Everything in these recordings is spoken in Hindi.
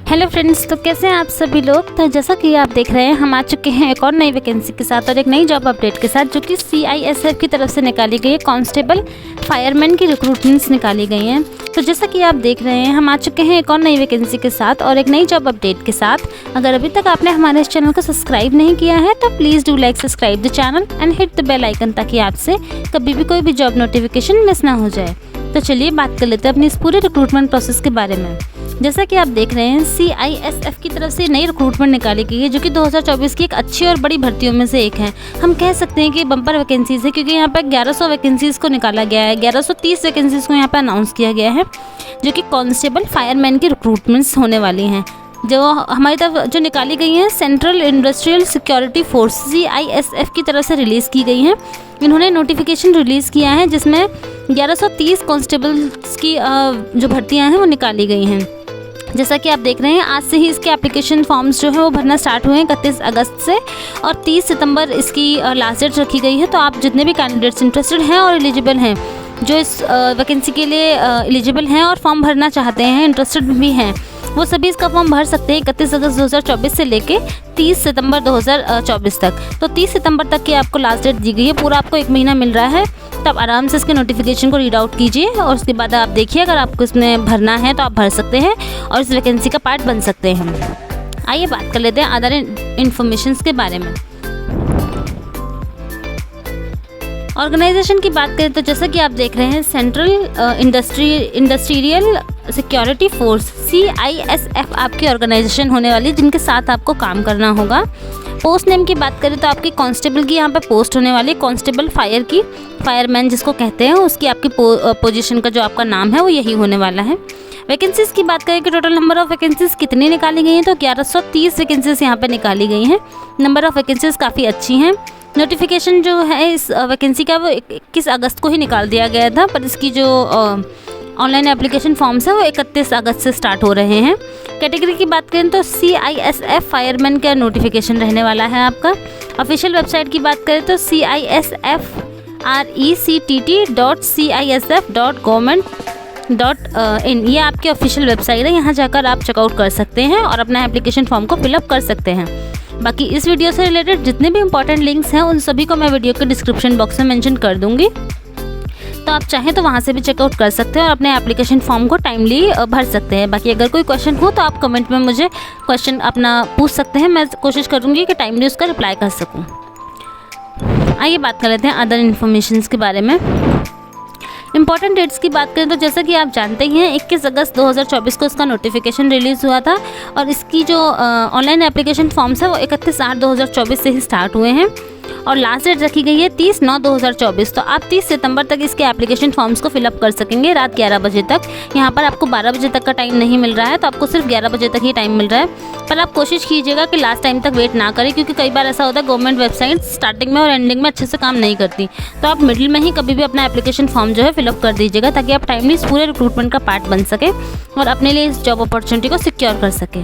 हेलो फ्रेंड्स, तो कैसे हैं आप सभी लोग। तो जैसा कि आप देख रहे हैं, हम आ चुके हैं एक और नई वैकेंसी के साथ और एक नई जॉब अपडेट के साथ, जो कि CISF की तरफ से निकाली गई है। कांस्टेबल फायरमैन की रिक्रूटमेंट्स निकाली गई हैं। तो जैसा कि आप देख रहे हैं, हम आ चुके हैं एक और नई वैकेंसी के साथ और एक नई जॉब अपडेट के साथ। अगर अभी तक आपने हमारे इस चैनल को सब्सक्राइब नहीं किया है तो please do like subscribe the channel and hit the bell icon, ताकि आपसे कभी भी कोई भी जॉब नोटिफिकेशन मिस ना हो जाए। तो चलिए बात कर लेते हैं अपनी इस पूरे रिक्रूटमेंट प्रोसेस के बारे में। जैसा कि आप देख रहे हैं, CISF की तरफ से नई रिक्रूटमेंट निकाली गई है, जो कि 2024 की एक अच्छी और बड़ी भर्तियों में से एक है। हम कह सकते हैं कि बम्पर वैकेंसीज है, क्योंकि यहाँ पर 1100 वैकेंसीज़ को निकाला गया है। 1130 वैकेंसीज़ को यहाँ पर अनाउंस किया गया है, जो कि कांस्टेबल फायरमैन की रिक्रूटमेंट्स होने वाली हैं। जो हमारी तरफ जो निकाली गई हैं, central industrial security force CISF की तरफ से रिलीज़ की गई हैं। इन्होंने नोटिफिकेशन रिलीज़ किया है, जिसमें 1130 कांस्टेबल्स की जो भर्तियां हैं वो निकाली गई हैं। जैसा कि आप देख रहे हैं, आज से ही इसके एप्लीकेशन फॉर्म्स जो है वो भरना स्टार्ट हुए हैं 31 अगस्त से, और 30 सितंबर इसकी लास्ट डेट रखी गई है। तो आप जितने भी कैंडिडेट्स इंटरेस्टेड हैं और एलिजिबल हैं, जो इस वैकेंसी के लिए एलिजिबल हैं और फॉर्म भरना चाहते हैं, इंटरेस्टेड भी हैं, वो सभी इसका फॉर्म भर सकते हैं 31 अगस्त 2024 से लेके 30 सितंबर 2024 तक। तो 30 सितंबर तक की आपको लास्ट डेट दी गई है। पूरा आपको 1 महीना मिल रहा है। तो आप आराम से इसके नोटिफिकेशन को रीड आउट कीजिए और उसके बाद आप देखिए, अगर आपको इसमें भरना है तो आप भर सकते हैं और इस वैकेंसी का पार्ट बन सकते हैं। आइए बात कर लेते हैं अदर इन्फॉर्मेशंस के बारे में। ऑर्गेनाइजेशन की बात करें तो जैसा कि आप देख रहे हैं, central industrial security force CISF आपकी ऑर्गेनाइजेशन होने वाली है, जिनके साथ आपको काम करना होगा। पोस्ट नेम की बात करें तो आपकी कांस्टेबल की यहाँ पे पोस्ट होने वाली है। कांस्टेबल फायर की, फायरमैन जिसको कहते हैं, उसकी आपकी पोजीशन का जो आपका नाम है वो यही होने वाला है। वैकेंसीज़ की बात करें कि टोटल नंबर ऑफ़ वैकेंसीज़ कितनी निकाली गई हैं, तो 1130 वैकेंसीज़ यहाँ पे निकाली गई हैं। नंबर ऑफ़ वैकेंसीज़ काफ़ी अच्छी हैं। नोटिफिकेशन जो है इस वैकेंसी का वो 21 अगस्त को ही निकाल दिया गया था, पर इसकी जो ऑनलाइन एप्लीकेशन फॉर्म्स है वो 31 अगस्त से स्टार्ट हो रहे हैं। कैटेगरी की बात करें तो CISF फायरमैन का नोटिफिकेशन रहने वाला है आपका। ऑफिशियल वेबसाइट की बात करें तो CISFRECTT.CISF.government.in ये आपकी ऑफिशियल वेबसाइट है। यहाँ जाकर आप चेकआउट कर सकते हैं और अपना एप्लीकेशन फॉर्म को फिलअप कर सकते हैं। बाकी इस वीडियो से रिलेटेड जितने भी इंपॉर्टेंट लिंक्स हैं, उन सभी को मैं वीडियो के डिस्क्रिप्शन बॉक्स में मेंशन कर दूंगी, तो आप चाहें तो वहाँ से भी चेकआउट कर सकते हैं और अपने एप्लीकेशन फॉर्म को टाइमली भर सकते हैं। बाकी अगर कोई क्वेश्चन हो तो आप कमेंट में मुझे क्वेश्चन अपना पूछ सकते हैं। मैं कोशिश करूँगी कि टाइमली उसका रिप्लाई कर सकूँ। आइए बात कर लेते हैं अदर इन्फॉर्मेशंस के बारे में। इंपॉर्टेंट डेट्स की बात करें तो जैसा कि आप जानते ही हैं, 21 अगस्त 2024 को इसका नोटिफिकेशन रिलीज़ हुआ था और इसकी जो ऑनलाइन एप्लीकेशन फॉर्म्स है वो 31/8/2024 से ही स्टार्ट हुए हैं और लास्ट डेट रखी गई है 30/9/2024। तो आप 30 सितंबर तक इसके एप्लीकेशन फॉर्म्स को फिलअप कर सकेंगे रात 11 बजे तक। यहाँ पर आपको 12 बजे तक का टाइम नहीं मिल रहा है, तो आपको सिर्फ 11 बजे तक ही टाइम मिल रहा है। पर आप कोशिश कीजिएगा कि लास्ट टाइम तक वेट ना करें, क्योंकि कई बार ऐसा होता है गवर्नमेंट वेबसाइट स्टार्टिंग में और एंडिंग में अच्छे से काम नहीं करती। तो आप मिडिल में ही कभी भी अपना एप्लीकेशन फॉर्म जो है फिलअप कर दीजिएगा, ताकि आप टाइमली इस पूरे रिक्रूटमेंट का पार्ट बन सके और अपने लिए इस जॉब अपॉर्चुनिटी को सिक्योर कर सके।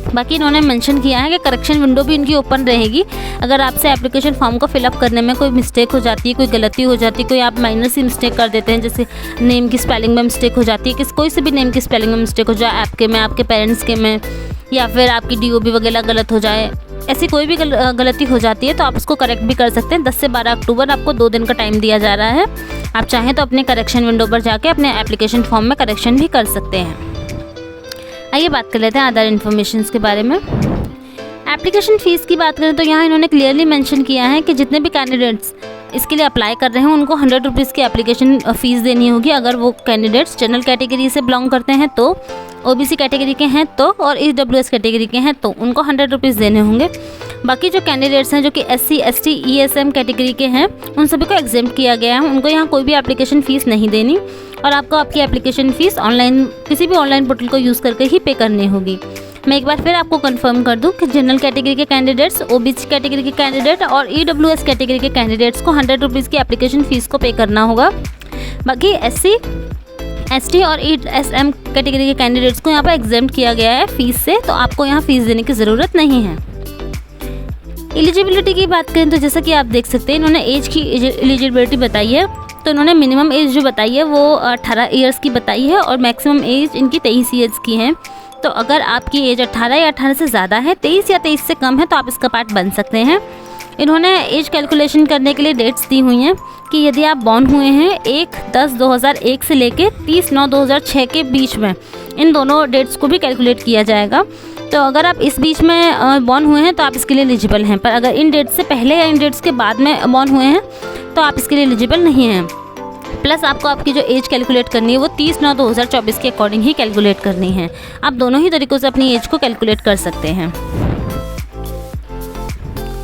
बाकी इन्होंने मेंशन किया है कि करेक्शन विंडो भी इनकी ओपन रहेगी। अगर आपसे एप्लीकेशन फॉर्म को फिलअप करने में कोई मिस्टेक हो जाती है, कोई गलती हो जाती है, कोई आप माइनर सी मिस्टेक कर देते हैं, जैसे नेम की स्पेलिंग में मिस्टेक हो जाती है, कोई से भी नेम की स्पेलिंग में मिस्टेक हो जाए, आपके में, आपके पेरेंट्स के में, या फिर आपकी DOB वगैरह गलत हो जाए, ऐसी कोई भी गलती हो जाती है तो आप उसको करेक्ट भी कर सकते हैं। 10 से 12 अक्टूबर आपको 2 दिन का टाइम दिया जा रहा है। आप चाहें तो अपने करेक्शन विंडो पर जाके अपने एप्लीकेशन फॉर्म में करेक्शन भी कर सकते हैं। आइए बात कर लेते हैं अदर इन्फॉर्मेशंस के बारे में। एप्लीकेशन फ़ीस की बात करें तो यहाँ इन्होंने क्लियरली मेंशन किया है कि जितने भी कैंडिडेट्स इसके लिए अप्लाई कर रहे हैं उनको 100 रुपीज़ की एप्लीकेशन फ़ीस देनी होगी। अगर वो कैंडिडेट्स जनरल कैटेगरी से बिलोंग करते हैं तो, OBC कैटेगरी के हैं तो, और EWS कैटेगरी के हैं तो उनको 100 रुपीज़ देने होंगे। बाकी जो कैंडिडेट्स हैं जो कि SC, ST, ESM कैटेगरी के हैं, उन सभी को एग्जेम्प्ट किया गया है। उनको यहाँ कोई भी एप्लीकेशन फ़ीस नहीं देनी और आपको आपकी एप्लीकेशन फ़ीस ऑनलाइन किसी भी ऑनलाइन पोर्टल को यूज़ करके ही पे करनी होगी। मैं एक बार फिर आपको कंफर्म कर दूं कि जनरल कैटेगरी के कैंडिडेट्स, OBC कैटेगरी के कैंडिडेट और EWS कैटेगरी के कैंडिडेट्स को 100 रुपीज़ की एप्लीकेशन फ़ीस को पे करना होगा। बाकी SC, ST और ESM कैटेगरी के कैंडिडेट्स को यहाँ पर एग्जेम्प्ट किया गया है फ़ीस से, तो आपको यहाँ फ़ीस देने की ज़रूरत नहीं है। एलिजिबिलिटी की बात करें तो जैसा कि आप देख सकते हैं, इन्होंने एज की एलिजिबिलिटी बताई है। तो इन्होंने मिनिमम एज जो बताई है वो 18 ईयर्स की बताई है और मैक्सिमम एज इनकी 23 ईयर्स की है। तो अगर आपकी एज 18 या 18 से ज़्यादा है, 23 या 23 से कम है, तो आप इसका पार्ट बन सकते हैं। इन्होंने एज कैलकुलेशन करने के लिए डेट्स दी हुई हैं कि यदि आप बॉर्न हुए हैं 1/10/2001 से लेके 30/9/2006 के बीच में, इन दोनों डेट्स को भी कैलकुलेट किया जाएगा। तो अगर आप इस बीच में बॉर्न हुए हैं तो आप इसके लिए एलिजिबल हैं, पर अगर इन डेट्स से पहले या इन डेट्स के बाद में बॉर्न हुए हैं तो आप इसके लिए एलिजिबल नहीं हैं। प्लस आपको आपकी जो एज कैलकुलेट करनी है वो 30/9/2024 के अकॉर्डिंग ही कैलकुलेट करनी है। आप दोनों ही तरीक़ों से अपनी एज को कैलकुलेट कर सकते हैं।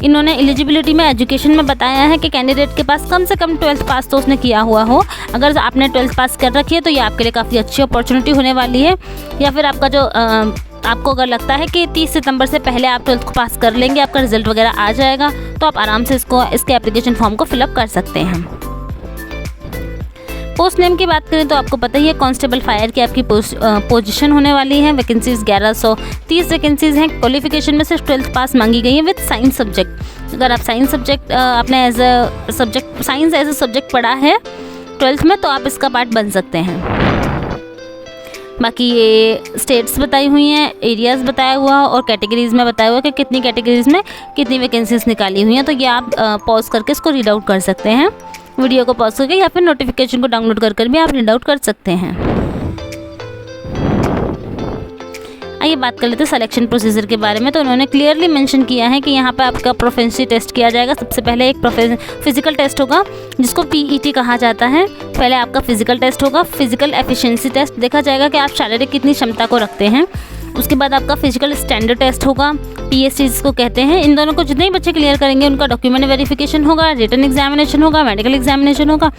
इन्होंने एलिजिबिलिटी में एजुकेशन में बताया है कि कैंडिडेट के पास कम से कम 12th पास तो उसने किया हुआ हो। अगर आपने 12th पास कर रखी है तो ये आपके लिए काफ़ी अच्छी अपॉर्चुनिटी होने वाली है। या फिर आपका जो आपको अगर लगता है कि 30 सितंबर से पहले आप 12th को पास कर लेंगे, आपका रिजल्ट वगैरह आ जाएगा, तो आप आराम से इसके एप्लीकेशन फॉर्म को फिलअप कर सकते हैं। पोस्ट नेम की बात करें तो आपको पता ही है, कांस्टेबल फायर की आपकी पोजीशन होने वाली है। वैकेंसीज 1130 वैकेंसीज हैं। क्वालिफिकेशन में सिर्फ 12th पास मांगी गई है विद साइंस सब्जेक्ट। अगर आप साइंस सब्जेक्ट आपने as a subject science as a subject पढ़ा है 12th में, तो आप इसका पार्ट बन सकते हैं। बाकी ये स्टेट्स बताई हुई हैं, एरियाज़ बताया हुआ और कैटेगरीज़ में बताया हुआ कि कितनी कैटेगरीज़ में कितनी वैकेंसीज निकाली हुई हैं। तो ये आप पॉज करके इसको रीड आउट कर सकते हैं, वीडियो को पॉज करके, या फिर नोटिफिकेशन को डाउनलोड कर भी आप रीड आउट कर सकते हैं। आइए बात कर लेते हैं सिलेक्शन प्रोसीजर के बारे में। तो उन्होंने क्लियरली मेंशन किया है कि यहाँ पे आपका प्रोफिशिएंसी टेस्ट किया जाएगा। सबसे पहले एक फिजिकल टेस्ट होगा जिसको PET कहा जाता है। पहले आपका फिजिकल टेस्ट होगा, फिजिकल एफिशिएंसी टेस्ट, देखा जाएगा कि आप शारीरिक कितनी क्षमता को रखते हैं। उसके बाद आपका फिजिकल स्टैंडर्ड टेस्ट होगा, PST जिसको कहते हैं। इन दोनों को जितने ही बच्चे क्लियर करेंगे उनका डॉक्यूमेंट वेरिफिकेशन होगा, रिटन एग्जामिनेशन होगा, मेडिकल एग्जामिनेशन होगा।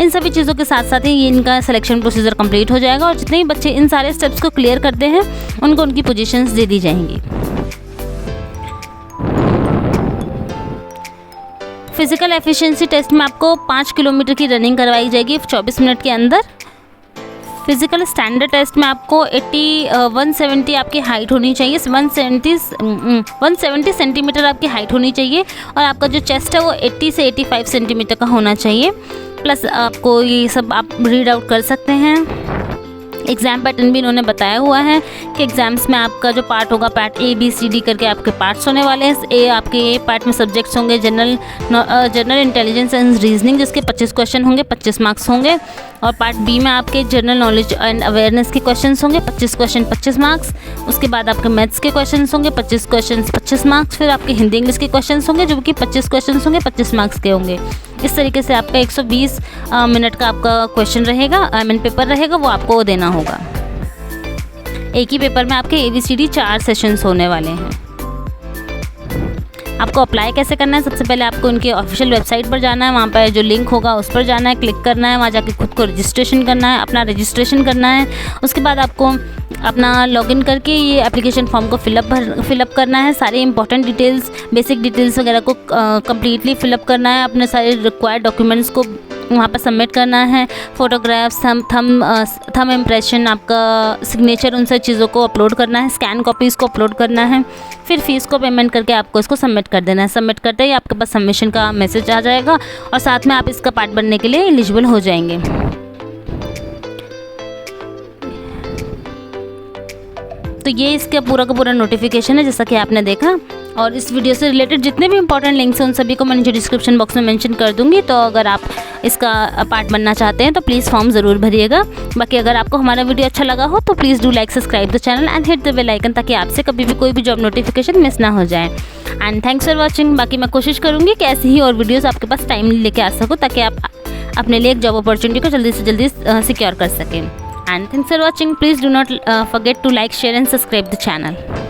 इन सभी चीज़ों के साथ साथ ही ये इनका सिलेक्शन प्रोसीजर कंप्लीट हो जाएगा और जितने ही बच्चे इन सारे स्टेप्स को क्लियर करते हैं उनको उनकी पोजीशंस दे दी जाएंगी। फिजिकल एफिशिएंसी टेस्ट में आपको 5 किलोमीटर की रनिंग करवाई जाएगी 24 मिनट के अंदर। फिजिकल स्टैंडर्ड टेस्ट में आपको 170 आपकी हाइट होनी चाहिए, 170 सेंटीमीटर आपकी हाइट होनी चाहिए और आपका जो चेस्ट है वो 80 से 85 सेंटीमीटर का होना चाहिए। प्लस आपको ये सब आप रीड आउट कर सकते हैं। एग्ज़ाम पैटर्न भी इन्होंने बताया हुआ है कि एग्ज़ाम्स में आपका जो पार्ट होगा, पार्ट ABCD करके आपके पार्ट्स होने वाले हैं। आपके ए पार्ट में सब्जेक्ट्स होंगे जनरल इंटेलिजेंस एंड रीजनिंग, जिसके 25 क्वेश्चन होंगे, 25 मार्क्स होंगे। और पार्ट B में आपके जनरल नॉलेज एंड अवेयरनेस के क्वेश्चंस होंगे, 25 क्वेश्चन 25 मार्क्स। उसके बाद आपके मैथ्स के क्वेश्चंस होंगे, 25 क्वेश्चन 25 मार्क्स। फिर आपके हिंदी इंग्लिश के क्वेश्चंस होंगे जो कि 25 क्वेश्चन होंगे, 25 मार्क्स के होंगे। इस तरीके से आपका 120 मिनट का आपका क्वेश्चन रहेगा, पेपर रहेगा, वो आपको देना होगा। एक ही पेपर में आपके ABCD 4 सेशंस होने वाले हैं। आपको अप्लाई कैसे करना है? सबसे पहले आपको उनके ऑफिशियल वेबसाइट पर जाना है, वहाँ पर जो लिंक होगा उस पर जाना है, क्लिक करना है, वहाँ जाके खुद को रजिस्ट्रेशन करना है, अपना रजिस्ट्रेशन करना है। उसके बाद आपको अपना लॉगिन करके ये एप्लीकेशन फॉर्म को फिलअप करना है। सारी इंपॉर्टेंट डिटेल्स, बेसिक डिटेल्स वगैरह को कम्प्लीटली फिलअप करना है। अपने सारे रिक्वायर्ड डॉक्यूमेंट्स को वहाँ पर सबमिट करना है। फ़ोटोग्राफ्स, थम इम्प्रेशन, आपका सिग्नेचर, उन सब चीज़ों को अपलोड करना है। स्कैन कॉपीज़ को अपलोड करना है। फिर फ़ीस को पेमेंट करके आपको इसको सबमिट कर देना है। सबमिट करते ही आपके पास सबमिशन का मैसेज आ जाएगा और साथ में आप इसका पार्ट बनने के लिए एलिजिबल हो जाएंगे। तो ये इसका पूरा का पूरा नोटिफिकेशन है जैसा कि आपने देखा। और इस वीडियो से रिलेटेड जितने भी इंपॉर्टेंट लिंक्स हैं उन सभी को मैं नीचे डिस्क्रिप्शन बॉक्स में मेंशन कर दूंगी। तो अगर आप इसका पार्ट बनना चाहते हैं तो प्लीज़ फॉर्म ज़रूर भरिएगा। बाकी अगर आपको हमारा वीडियो अच्छा लगा हो तो please do like, subscribe the channel and hit the bell icon, ताकि आपसे कभी भी कोई भी जॉब नोटिफिकेशन मिस ना हो जाए। And thanks for watching. बाकी मैं कोशिश करूँगी कि ऐसी ही और वीडियोज़ आपके पास टाइमली लेके आ सकूँ, ताकि आप अपने लिए एक जॉब अपॉर्चुनिटी को जल्दी से जल्दी सिक्योर कर सकें। And thanks for watching. Please do not forget to like, share and subscribe the channel.